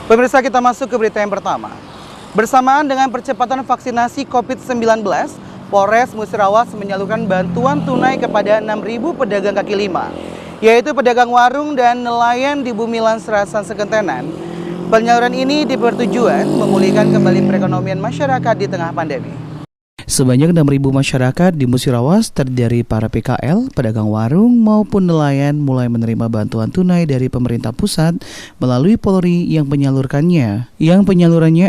Pemirsa, kita masuk ke berita yang pertama. Bersamaan dengan percepatan vaksinasi COVID-19, Polres Musirawas menyalurkan bantuan tunai kepada 6.000 pedagang kaki lima, yaitu pedagang warung dan nelayan di Bumilan Serasan Sekentenan. Penyaluran ini bertujuan memulihkan kembali perekonomian masyarakat di tengah pandemi. Sebanyak 6.000 masyarakat di Musirawas terdiri dari para PKL, pedagang warung maupun nelayan mulai menerima bantuan tunai dari pemerintah pusat melalui Polri yang penyalurannya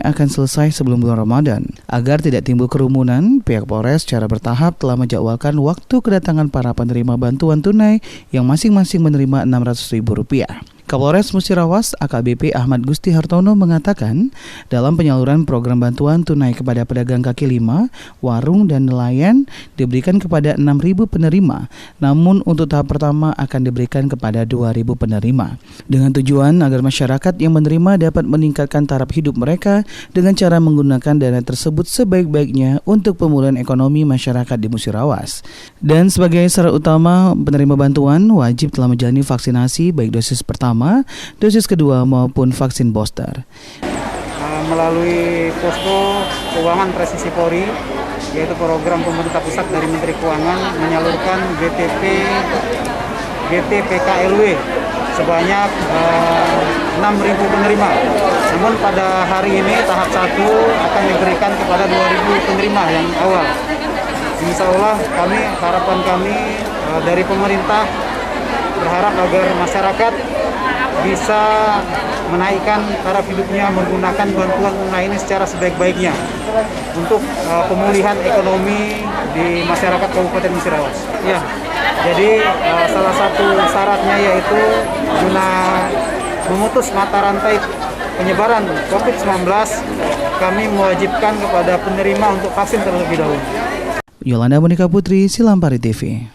akan selesai sebelum bulan Ramadan. Agar tidak timbul kerumunan, pihak Polres secara bertahap telah menjadwalkan waktu kedatangan para penerima bantuan tunai yang masing-masing menerima Rp600.000. Kapolres Musirawas AKBP Ahmad Gusti Hartono mengatakan dalam penyaluran program bantuan tunai kepada pedagang kaki lima, warung dan nelayan diberikan kepada 6.000 penerima, namun untuk tahap pertama akan diberikan kepada 2.000 penerima dengan tujuan agar masyarakat yang menerima dapat meningkatkan taraf hidup mereka dengan cara menggunakan dana tersebut sebaik-baiknya untuk pemulihan ekonomi masyarakat di Musirawas. Dan sebagai syarat utama penerima bantuan wajib telah menjalani vaksinasi baik dosis pertama, dosis kedua maupun vaksin booster. Melalui posko keuangan presisi Polri, yaitu program pemerintah pusat dari Menteri Keuangan menyalurkan GTPKLW sebanyak 6.000 penerima. Namun pada hari ini tahap 1 akan diberikan kepada 2.000 penerima yang awal. Insya Allah harapan kami dari pemerintah berharap agar masyarakat bisa menaikkan taraf hidupnya menggunakan bantuan tunai ini secara sebaik-baiknya untuk pemulihan ekonomi di masyarakat Kabupaten Musirawas. Ya, jadi salah satu syaratnya yaitu guna memutus mata rantai penyebaran COVID-19, kami mewajibkan kepada penerima untuk vaksin terlebih dahulu. Yolanda Monika Putri, Silampari TV.